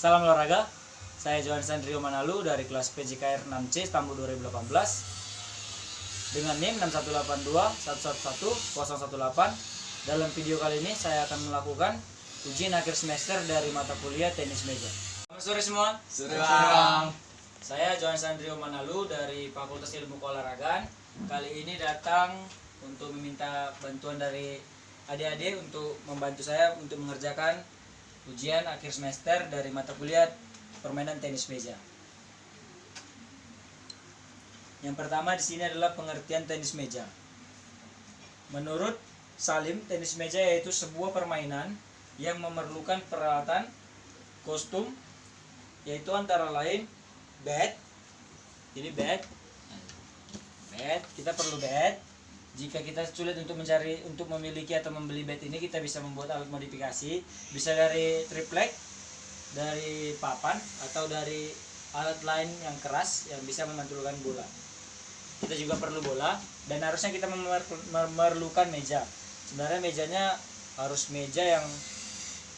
Salam olahraga, saya Johan Sandrio Manalu dari kelas PJKR 6C Tambu 2018 dengan NIM 61821111018. Dalam video kali ini saya akan melakukan ujian akhir semester dari mata kuliah tenis meja. Selamat sore semua. Sore. Saya Johan Sandrio Manalu dari Fakultas Ilmu Keolahragaan. Kali ini datang untuk meminta bantuan dari adik-adik untuk membantu saya untuk mengerjakan ujian akhir semester dari mata kuliah permainan tenis meja. Yang pertama di sini adalah pengertian tenis meja. Menurut Salim, tenis meja yaitu sebuah permainan yang memerlukan peralatan kostum, yaitu antara lain bat. Jadi bat, kita perlu bat. Jika kita sulit untuk memiliki atau membeli bat ini, kita bisa membuat alat modifikasi, bisa dari triplek, dari papan, atau dari alat lain yang keras yang bisa memantulkan bola. Kita juga perlu bola, dan harusnya kita memerlukan meja. Sebenarnya mejanya harus meja yang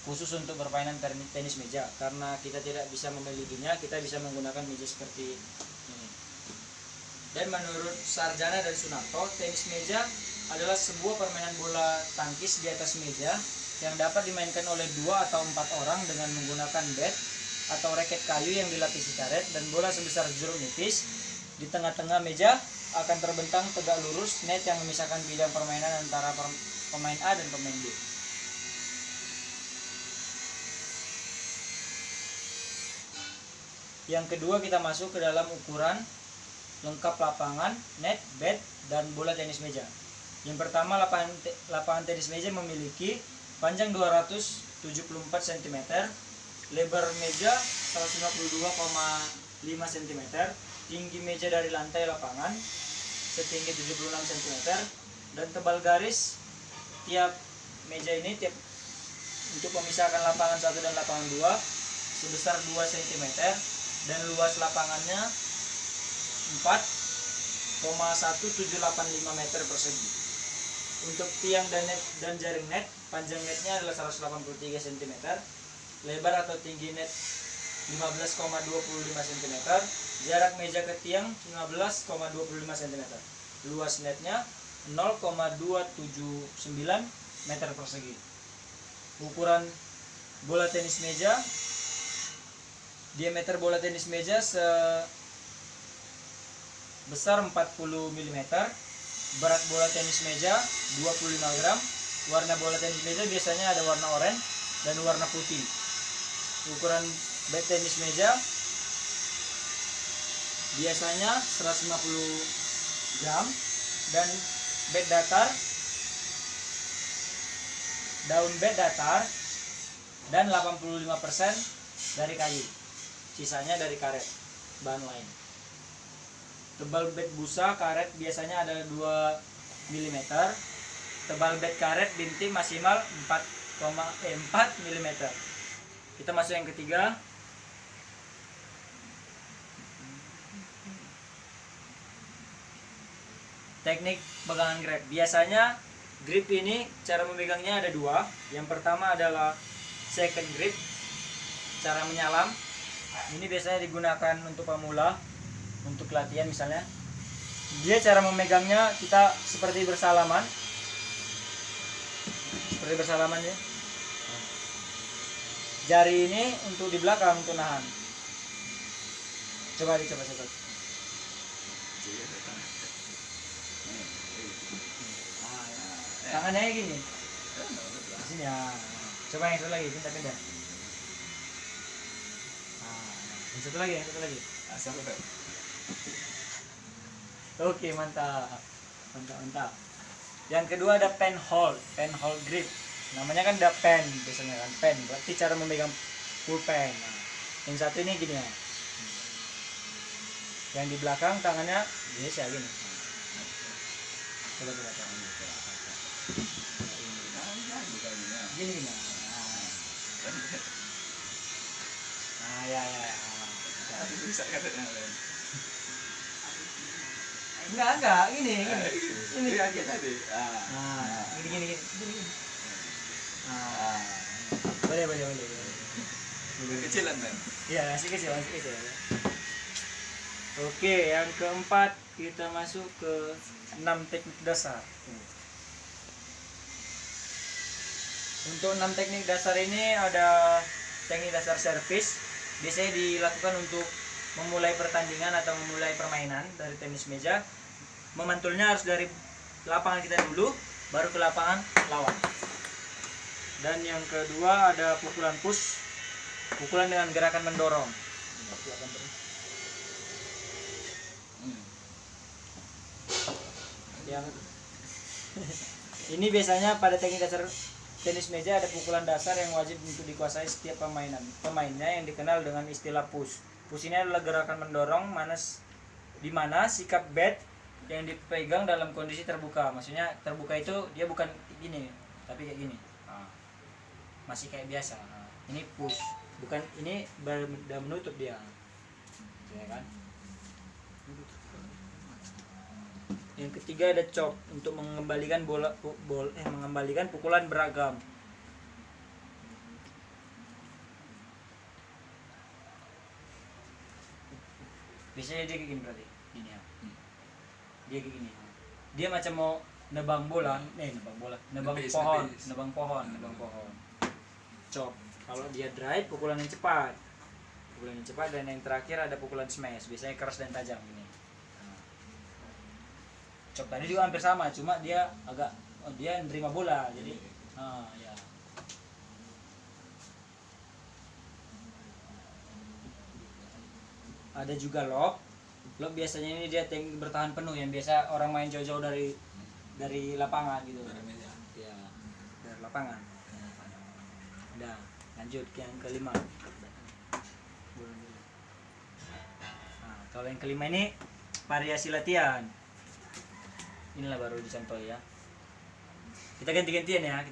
khusus untuk permainan tenis meja, karena kita tidak bisa memilikinya, kita bisa menggunakan meja seperti ini. Dan menurut Sarjana dan Sunarto, tenis meja adalah sebuah permainan bola tangkis di atas meja yang dapat dimainkan oleh 2 atau 4 orang dengan menggunakan bat atau raket kayu yang dilapisi karet, dan bola sebesar jeruk nipis. Di tengah-tengah meja akan terbentang tegak lurus net yang memisahkan bidang permainan antara pemain A dan pemain B. Yang kedua, kita masuk ke dalam ukuran lengkap lapangan, net, bat, dan bola tenis meja. Yang pertama, lapangan tenis meja memiliki panjang 274 cm, lebar meja 152,5 cm, tinggi meja dari lantai lapangan setinggi 76 cm, dan tebal garis tiap meja ini untuk memisahkan lapangan 1 dan lapangan 2 sebesar 2 cm, dan luas lapangannya 4,1785 meter persegi. Untuk tiang dan jaring net, panjang netnya adalah 183 cm, lebar atau tinggi net 15,25 cm, jarak meja ke tiang 15,25 cm, luas netnya 0,279 meter persegi. Ukuran bola tenis meja, diameter bola tenis meja sebesar 40 mm, berat bola tenis meja 25 gram, warna bola tenis meja biasanya ada warna oranye dan warna putih. Ukuran bat tenis meja biasanya 150 gram, dan bat datar, daun bat datar, dan 85% dari kayu, sisanya dari karet bahan lain. Tebal bat busa karet biasanya ada 2 mm. Tebal bat karet bintik maksimal 4 mm. Kita masuk yang ketiga. Teknik pegangan grip. Biasanya grip ini cara memegangnya ada 2. Yang pertama adalah second grip, cara menyalam. Ini biasanya digunakan untuk pemula, untuk latihan misalnya. Dia cara memegangnya kita seperti bersalaman ya. Jari ini untuk di belakang untuk nahan. Coba. Tangannya gini. Sini ya. Coba yang satu lagi, pindah. Yang satu lagi. Oke, mantap. Yang kedua ada pen hold grip. Namanya kan ada pen, biasanya kan pen. Berarti cara memegang pulpen. Yang satu ini gini ya. Yang di belakang tangannya biasa gini. Coba. Gini. Ya. Bisa katanya. Enggak, gini. Ini aja tadi. Gini. Boleh. Kecilan kan. Ya, masih kecil, masih kecil. Oke, yang keempat kita masuk ke 6 teknik dasar. Untuk 6 teknik dasar ini ada teknik dasar servis, biasanya dilakukan untuk memulai pertandingan atau memulai permainan dari tenis meja. Memantulnya harus dari lapangan kita dulu, baru ke lapangan lawan. Dan yang kedua ada pukulan push, pukulan dengan gerakan mendorong. Yang ini biasanya pada teknik dasar tenis meja ada pukulan dasar yang wajib untuk dikuasai setiap pemainnya yang dikenal dengan istilah push. Push ini adalah gerakan mendorong di mana sikap bat yang dipegang dalam kondisi terbuka. Maksudnya terbuka itu dia bukan gini, tapi kayak gini. Masih kayak biasa. Ini push, bukan ini udah menutup dia. Ya kan? Yang ketiga ada chop untuk mengembalikan mengembalikan pukulan beragam. Biasanya dia kayak gini berarti, gini ya. Dia kayak gini. Dia macam mau nebang pohon, nebang pohon. Chop. Kalau dia drive, pukulan yang cepat. Dan yang terakhir ada pukulan smash, biasanya keras dan tajam ini. Chop tadi juga hampir sama, cuma dia nerima bola, jadi ya. Ada juga lob biasanya ini dia bertahan penuh, yang biasa orang main jauh-jauh dari lapangan gitu. Ya, dari lapangan. Udah, lanjut ke yang kelima. Nah, kalau yang kelima ini variasi latihan. Inilah baru dicontoh ya. Kita ganti-gantian ya,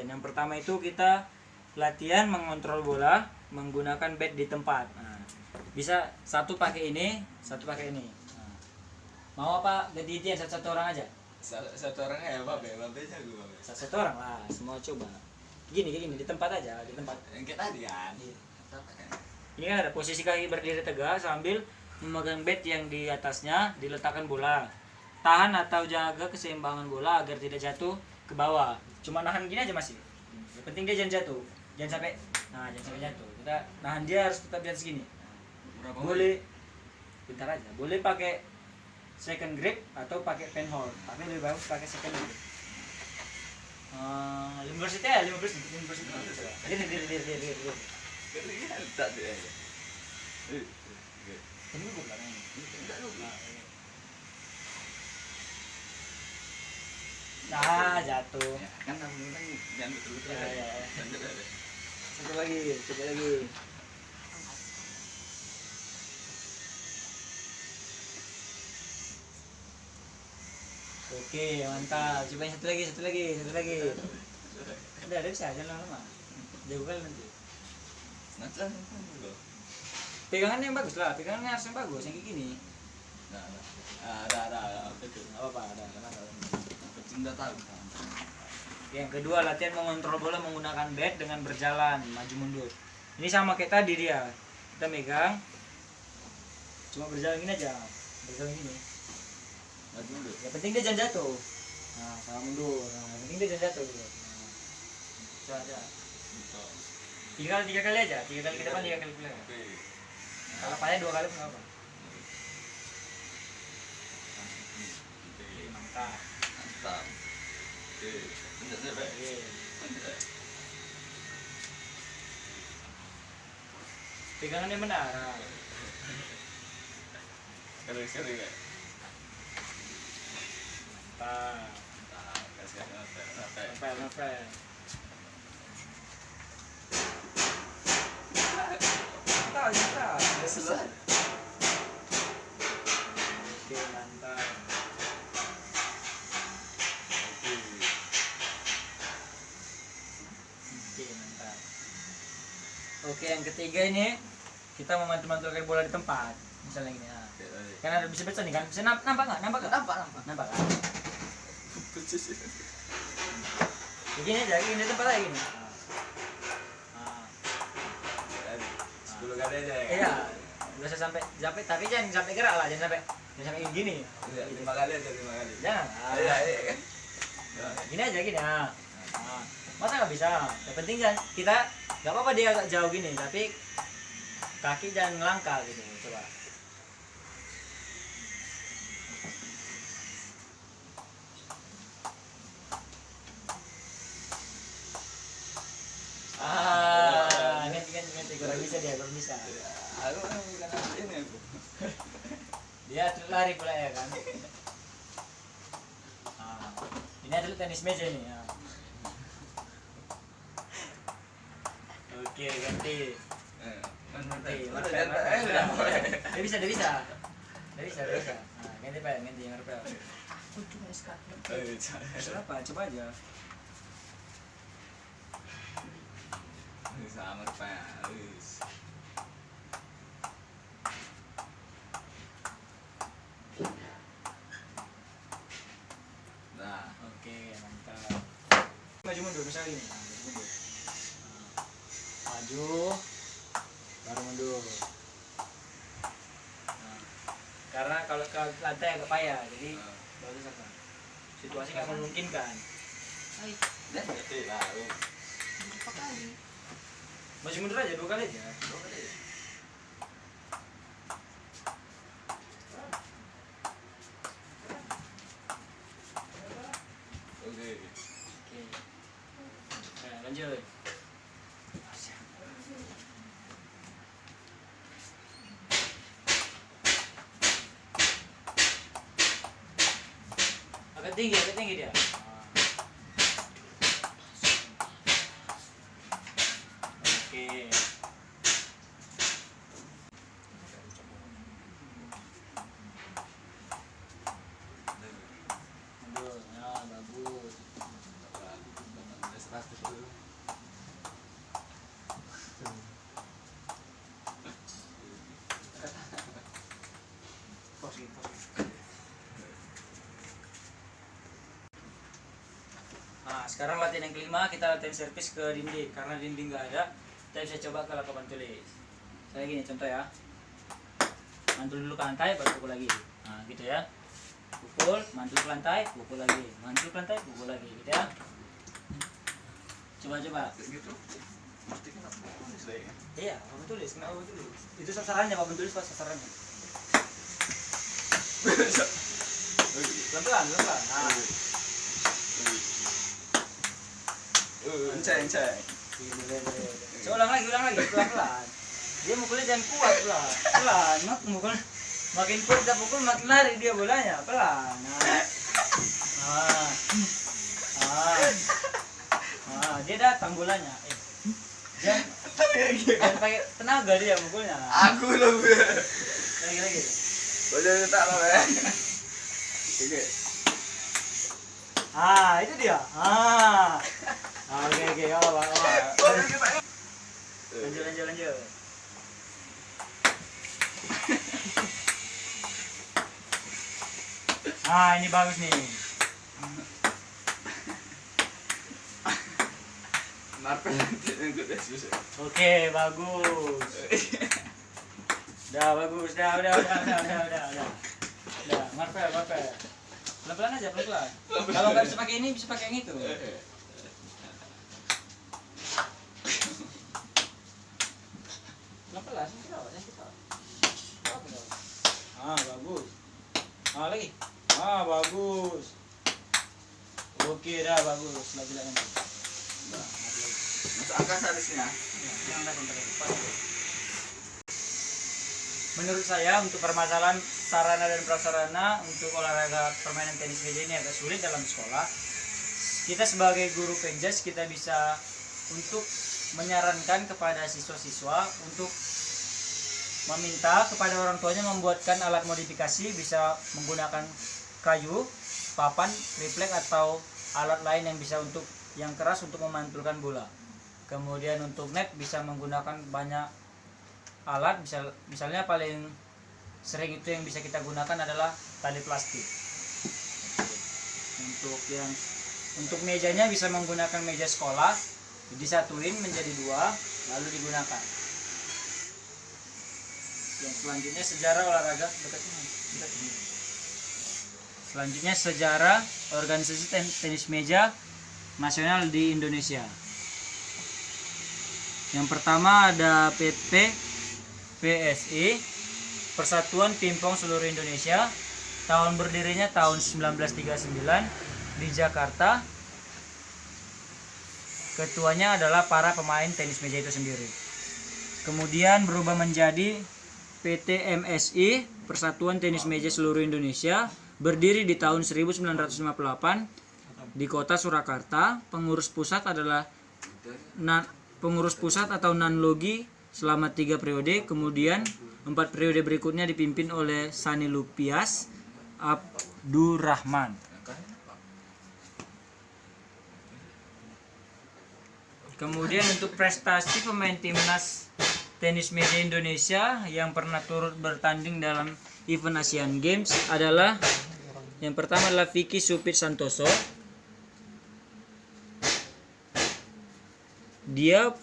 Yang pertama itu kita latihan mengontrol bola menggunakan bat di tempat. Nah, bisa satu pakai ini, satu pakai ini. Nah, mau apa ganti-gantian satu orang aja? Satu orang ya, babe jago babe. Satu orang lah, semua coba. Gini di tempat aja, di tempat. Yang kayak tadi kan. Iya. Ini kan ada posisi kaki berdiri tegak sambil memegang bat yang di atasnya, diletakkan bola. Tahan atau jaga keseimbangan bola agar tidak jatuh ke bawah. Cuma nahan gini aja masih. Yang penting dia jangan jatuh. Jangan sampai jatuh. Kita nahan dia harus tetap di atas gini. Boleh bentar aja. Boleh pakai second grip atau pakai pen hold. Tapi lebih bagus pakai second grip. 15 ya, 15. Diri. Tak ada. Ini gue bilang ini. Nah, jatuh. Ya, kan orang jangan betul-betul. Ya. Coba lagi. Oke, mantap. Coba yang satu lagi. Udah bisa aja lama-lama. Jago kali nanti. Nanti Pegangannya yang bagus lah, pegangannya harus yang bagus, yang kayak gini. Ada. Betul. Enggak apa-apa, ada. Penting dah tahu. Yang kedua, latihan mengontrol bola menggunakan bat dengan berjalan maju mundur. Ini sama kayak tadi dia. Kita megang, cuma berjalan gini aja, berjalan gini. Maju mundur. Yang penting dia jangan jatuh. Nah, sama mundur. Nah, yang penting dia jangan jatuh gitu. Coba aja. Tiga kali aja. 3 kali ke depan, 3 kali ke belakang. Kalau payah 2 kali nggak apa. Mantap. Pegangannya benar. Sekali ya. Nempel. Selesai. Oke, mantap. Oke, yang ketiga ini kita memantul-mantulkan bola di tempat. Misalnya gini. Nah. Kan ada bisa baca nih kan? Bisa nampak nggak? Nampak kan? Begini aja, gini di tempat aja gini. 10 kali aja ya. Iya, nggak usah sampai tapi jangan sampai gerak lah, jangan sampai gini. Iya, 5 kali aja 5 kali. Jangan. Iya, iya kan. Gini aja gini ya. Masa nggak bisa? Yang penting jangan kita nggak apa-apa dia agak jauh gini, tapi kaki jangan ngelangkah gitu. Coba. Ganti kurang bisa dia, kurang bisa. Aku bukan ini aku. Dia atlet lari pula ya kan. Ini atlet tenis meja ini ya. Oke, ganti. Dia bisa. Ganti Pak, ganti yang Marvel. Kenapa? Coba aja. Sama Pak. Nah, Oke, mantap. Maju mundur misalnya ini. Maju mundur. Maju, baru mundur. Karena kalau ke lantai agak payah, jadi bagus apa? Situasi nggak memungkinkan. dan berarti lalu. Maju mundur aja 2 kali aja. Oke. Oke. Nah, lanjut. Agak tinggi dia. Oke. Mundur. Ya, bagus. Nah, sekarang latihan yang kelima, kita latihan servis ke dinding. Karena dinding nggak ada, kita bisa coba ke lapangan tulis. Saya gini contoh ya. Mantul dulu ke lantai, baru pukul lagi. Nah, gitu ya. Pukul, mantul ke lantai, pukul lagi. Mantul ke lantai, pukul lagi, gitu ya. Coba. Gitu. Mesti kenapa tulis deh. Iya, papan tulis, kenapa papan tulis? Itu sasarannya, papan tulis pas sasarannya. Pelan-pelan. Nah, Enceng. coba ulang lagi, pelan-pelan. Dia mukulnya jangan kuat, pelan. Mukul makin kuat kita pukul makin lari dia bolanya, pelan. Dia datang bolanya. Jangan pakai tenaga dia mukulnya. Aku loh. Lagi. Boleh tak lah ya. Oke. Itu dia. Oke, apa. Lanjut. Ini bagus nih. Marpe ikut susah. Oke, bagus. Udah. Marvel. Pelan-pelan aja. Kalau nggak bisa pakai ini, bisa pakai yang itu. Pelan-pelan, kita. Bagus. Lagi. Bagus. Oke, dah bagus. Lagi. Masuk angka seharusnya. Menurut saya untuk permasalahan sarana dan prasarana untuk olahraga permainan tenis meja ini agak sulit dalam sekolah. Kita sebagai guru penjas kita bisa untuk menyarankan kepada siswa-siswa untuk meminta kepada orang tuanya membuatkan alat modifikasi, bisa menggunakan kayu, papan, triplek atau alat lain yang bisa untuk yang keras untuk memantulkan bola. Kemudian untuk net bisa menggunakan banyak alat, misalnya paling sering itu yang bisa kita gunakan adalah tali plastik. Untuk mejanya bisa menggunakan meja sekolah, disatuin menjadi 2 lalu digunakan. Yang selanjutnya sejarah olahraga dekat ini. Selanjutnya sejarah organisasi tenis meja nasional di Indonesia. Yang pertama ada PSI, Persatuan Pingpong Seluruh Indonesia. Tahun berdirinya tahun 1939 di Jakarta. Ketuanya adalah para pemain tenis meja itu sendiri. Kemudian berubah menjadi PTMSI, Persatuan Tenis Meja Seluruh Indonesia, berdiri di tahun 1958 di kota Surakarta. Pengurus pusat adalah pengurus pusat atau Nanlogi selama 3 periode. Kemudian 4 periode berikutnya dipimpin oleh Sani Lupias Abdurrahman. Kemudian untuk prestasi pemain timnas tenis meja Indonesia yang pernah turut bertanding dalam event Asian Games adalah yang pertama adalah Vicky Supit Santoso. Dia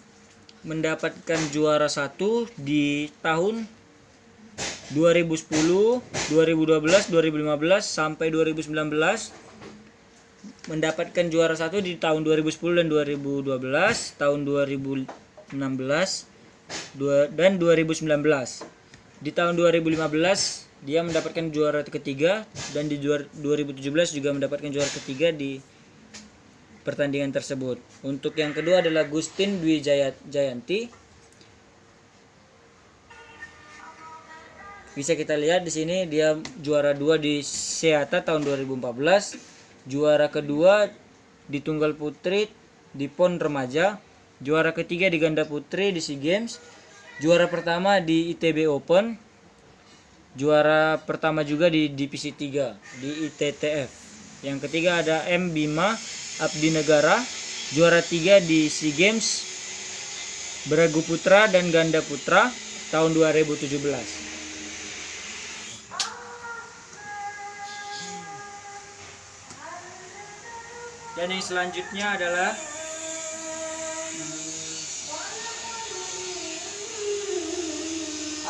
mendapatkan juara 1 di tahun 2010, 2012, 2015 sampai 2019. Mendapatkan juara 1 di tahun 2010 dan 2012, tahun 2016 dan 2019. Di tahun 2015 dia mendapatkan juara ketiga dan di 2017 juga mendapatkan juara ketiga di pertandingan tersebut. Untuk yang kedua adalah Gustin Dwi Jayanti. Bisa kita lihat di sini dia juara 2 di Seata tahun 2014, juara kedua di tunggal putri di PON remaja, juara ketiga di ganda putri di SEA Games, juara pertama di ITB Open, juara pertama juga di divisi 3 di ITTF. Yang ketiga ada M Bima Abdi Negara, juara 3 di SEA Games Beragu Putra dan Ganda Putra tahun 2017. Dan yang selanjutnya adalah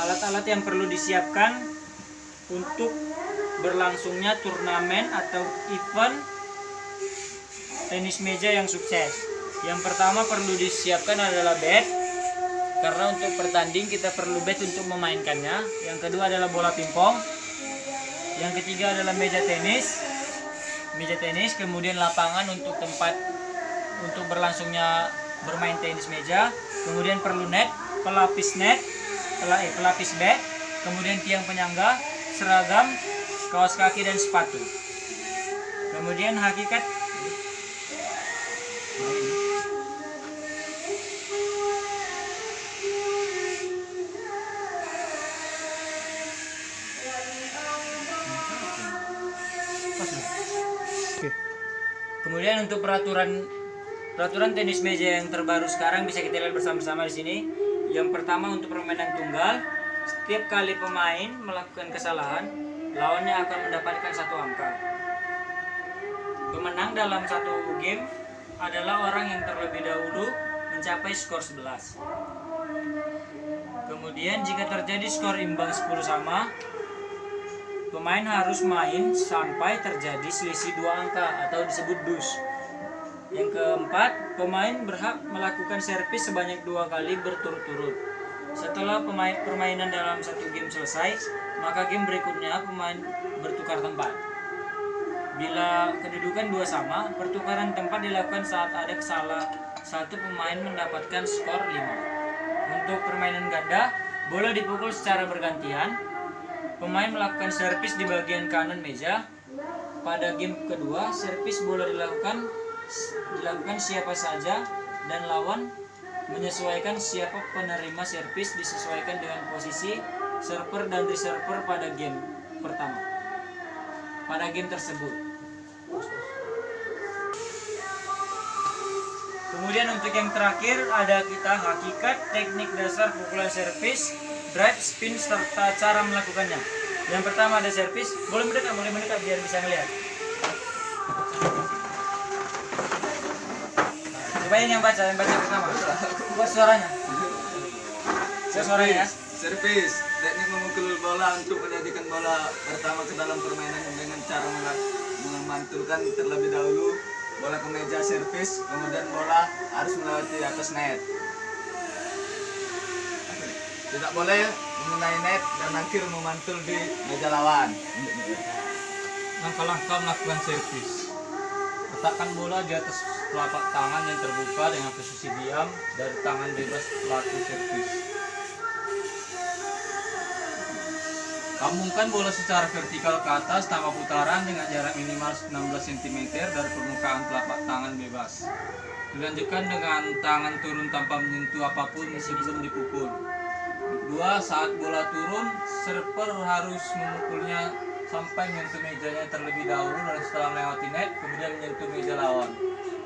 alat-alat yang perlu disiapkan untuk berlangsungnya turnamen atau event tenis meja yang sukses. Yang pertama perlu disiapkan adalah bat, karena untuk bertanding kita perlu bat untuk memainkannya. Yang kedua adalah bola pingpong. Yang ketiga adalah meja tenis, kemudian lapangan untuk tempat untuk berlangsungnya bermain tenis meja. Kemudian perlu net, pelapis bat, kemudian tiang penyangga, seragam, kaos kaki dan sepatu. Kemudian hakikat Kemudian untuk peraturan tenis meja yang terbaru sekarang bisa kita lihat bersama-sama di sini. Yang pertama untuk permainan tunggal, setiap kali pemain melakukan kesalahan, lawannya akan mendapatkan 1 angka. Pemenang dalam satu game adalah orang yang terlebih dahulu mencapai skor 11. Kemudian jika terjadi skor imbang 10 sama, pemain harus main sampai terjadi selisih 2 angka atau disebut dus. Yang keempat, pemain berhak melakukan servis sebanyak 2 kali berturut-turut. Setelah permainan dalam satu game selesai, maka game berikutnya pemain bertukar tempat. Bila kedudukan 2 sama, pertukaran tempat dilakukan saat ada salah satu pemain mendapatkan skor 5. Untuk permainan ganda, bola dipukul secara bergantian. Pemain melakukan servis di bagian kanan meja. Pada game kedua, servis bola dilakukan siapa saja dan lawan menyesuaikan siapa penerima servis disesuaikan dengan posisi server dan receiver pada game pertama. Pada game tersebut. Kemudian untuk yang terakhir ada kita hakikat, teknik dasar pukulan servis, drive, spin, serta cara melakukannya. Yang pertama ada servis, boleh mendekat biar bisa ngelihat. Coba yang baca pertama. Buat suaranya. Suaranya ya. Servis, teknik memukul bola untuk menjadikan bola pertama ke dalam permainan dengan cara memantulkan terlebih dahulu bola ke meja servis, kemudian bola harus melewati atas net. Tidak boleh mengenai net dan akhir memantul di meja lawan. Langkah-langkah melakukan servis. Letakkan bola di atas telapak tangan yang terbuka dengan posisi diam dari tangan bebas pelaku servis. Kambungkan bola secara vertikal ke atas tanpa putaran dengan jarak minimal 16 cm dari permukaan telapak tangan bebas. Dilanjutkan dengan tangan turun tanpa menyentuh apapun sebelum dipukul. Kedua, saat bola turun, server harus memukulnya sampai menyentuh mejanya terlebih dahulu dan setelah melewati net, kemudian menyentuh meja lawan.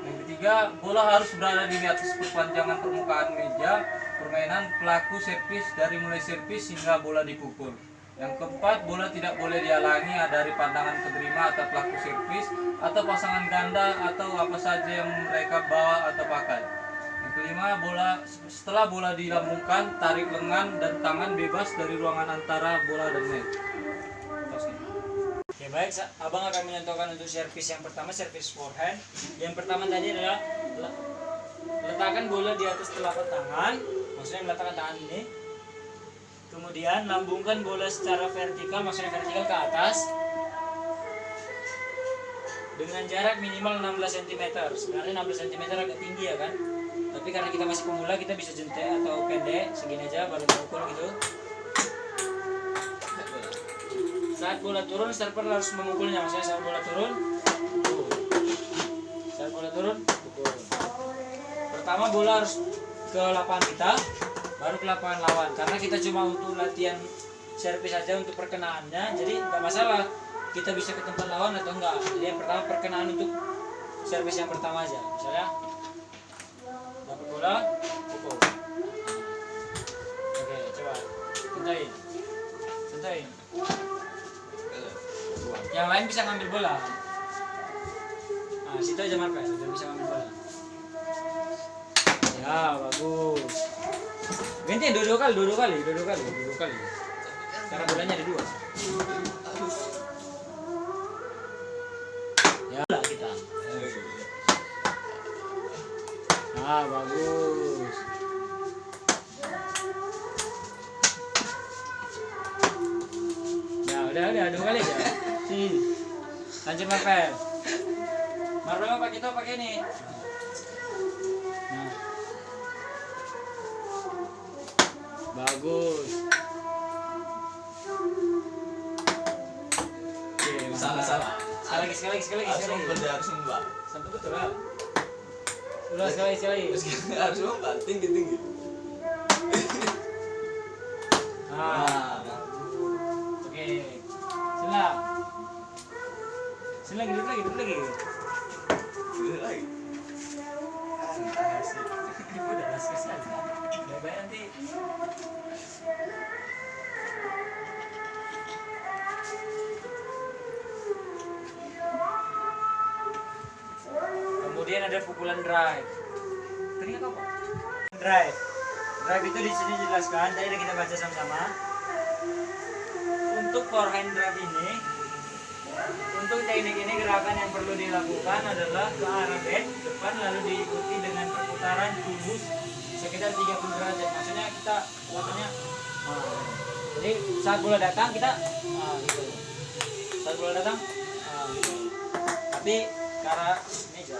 Yang ketiga, bola harus berada di atas perpanjangan permukaan meja permainan pelaku servis dari mulai servis hingga bola dipukul. Yang keempat, bola tidak boleh dihalangi dari pandangan penerima atau pelaku servis atau pasangan ganda atau apa saja yang mereka bawa atau pakai. Yang kelima, setelah bola dilambungkan, tarik lengan dan tangan bebas dari ruangan antara bola dan net. Oke, baik, abang akan mencontohkan untuk servis yang pertama, servis forehand. Yang pertama tadi adalah letakkan bola di atas telapak tangan, maksudnya meletakkan tangan ini. Kemudian lambungkan bola secara vertikal, maksudnya vertikal ke atas dengan jarak minimal 16 cm. Sebenarnya 16 cm agak tinggi ya kan, tapi karena kita masih pemula kita bisa jentik atau pendek segini aja baru pukul gitu. Saat bola turun, server harus memukulnya, maksudnya saat bola turun pukul. Saat bola turun pukul. Pertama bola harus ke lapangan kita, baru ke lapangan lawan, karena kita cuma untuk latihan servis saja untuk perkenaannya, jadi nggak masalah kita bisa ke tempat lawan atau enggak. Jadi yang pertama perkenaan untuk servis yang pertama aja, misalnya dapat bola pukul. Oke, coba contohin. Yang lain bisa ngambil bola, nah situ aja markas, sudah bisa ngambil bola. Ya bagus. Ganti dua kali. Karena bolanya ada dua. Ya lah kita. Ah bagus. Ya udah dua kali aja. Sini. Lanjut Marvel. Marvel pakai ini. Nah. Bagus. Oke, Salah. Sekali lagi. Harus membuat. Sampai betul lah. Udah sekali lagi. Harus membuat tinggi. Nah. Oke. Sini lagi, duduk lagi. Lagi. Udah selesai. Bye-bye nanti. Kemudian ada pukulan drive. Teringat apa? Drive itu di sini dijelaskan. Tadi udah kita baca sama-sama. Untuk forehand drive ini, untuk teknik ini gerakan yang perlu dilakukan adalah ke arah bat depan lalu diikuti dengan perputaran tubuh sekitar 30 derajat. Maksudnya kita lakukannya jadi saat bola datang kita gitu. Saat bola datang gitu. Tapi ke arah meja.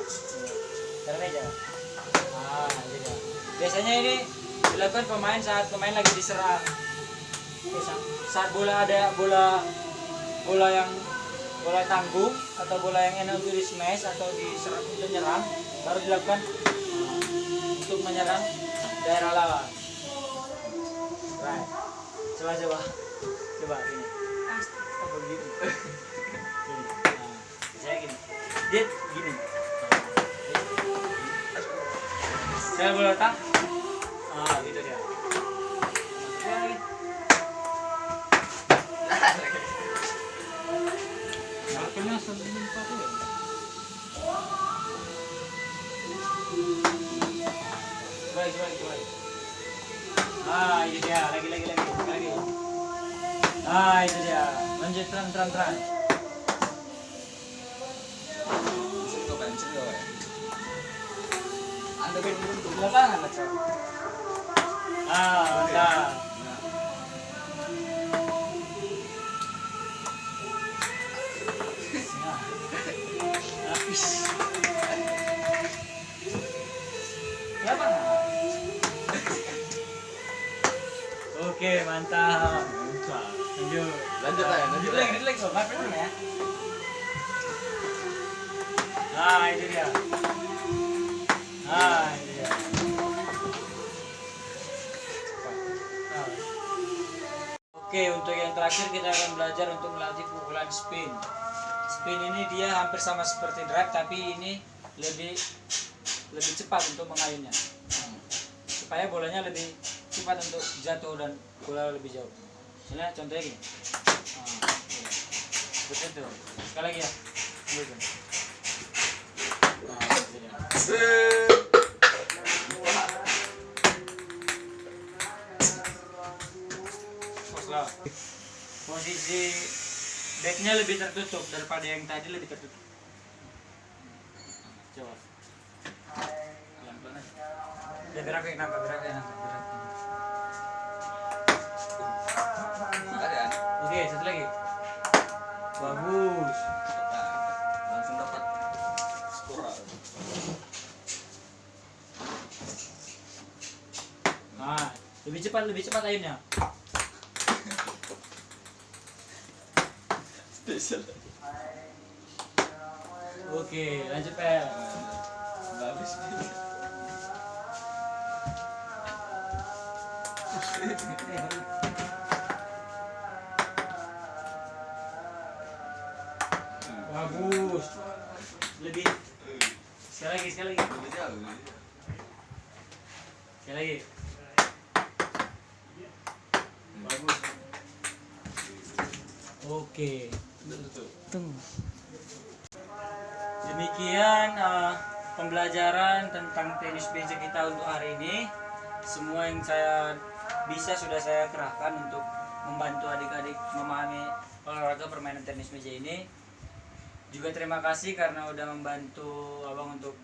Gitu. Biasanya ini dilakukan pemain saat pemain lagi diserang. Saat bola ada bola yang bola tanggung atau bola yang enak untuk di smash atau diserang untuk menyerang, baru dilakukan untuk menyerang daerah lawan. Right. Coba ini. Apa begitu? Gini. Nah, saya gini. Dia gini. Saya bola tak. Gitu dia. Saya lagi. Akhirnya sebelum satu ya. Coba. Ini dia. Lagi. Ah, itu dia. Lanjut terang. Pensil kok pensil ya. Anda belum Belakangan lah, Cok. Ah, mantap. Habis. Kenapa? Oke, mantap. Lanjut. Lanjut lah ya, lanjut lah. Lanjut lagi. Maaf dulu ya. Nah, itu dia. Nah, itu dia. Oke, untuk yang terakhir kita akan belajar untuk melatih pukulan spin. Spin ini dia hampir sama seperti drive, tapi ini lebih cepat untuk mengayunnya. Supaya bolanya lebih cepat untuk jatuh dan bola lebih jauh. Misalnya contohnya gini. Seperti itu. Sekali lagi ya. Gitu. Nah, gitu ya. Posisi backnya lebih tertutup daripada yang tadi lebih tertutup. Coba. Pelan-pelan aja. Ya gerak nangka. Ada. Oke, satu lagi. Bagus. Langsung dapat skor. Nah, lebih cepat ayunnya. Spesial. Oke, lanjut Pel. Bagus. Bagus. Lebih. Sekali lagi. Lebih jauh. Sekali lagi. Bagus. Oke. Demikian pembelajaran tentang tenis meja kita untuk hari ini. Semua yang saya bisa sudah saya kerahkan untuk membantu adik-adik memahami olahraga permainan tenis meja ini. Juga terima kasih karena udah membantu abang untuk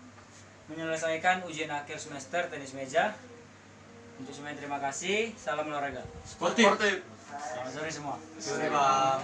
menyelesaikan ujian akhir semester tenis meja. Untuk semuanya terima kasih. Salam olahraga. Sportif. Selamat sore semua. Sore bang.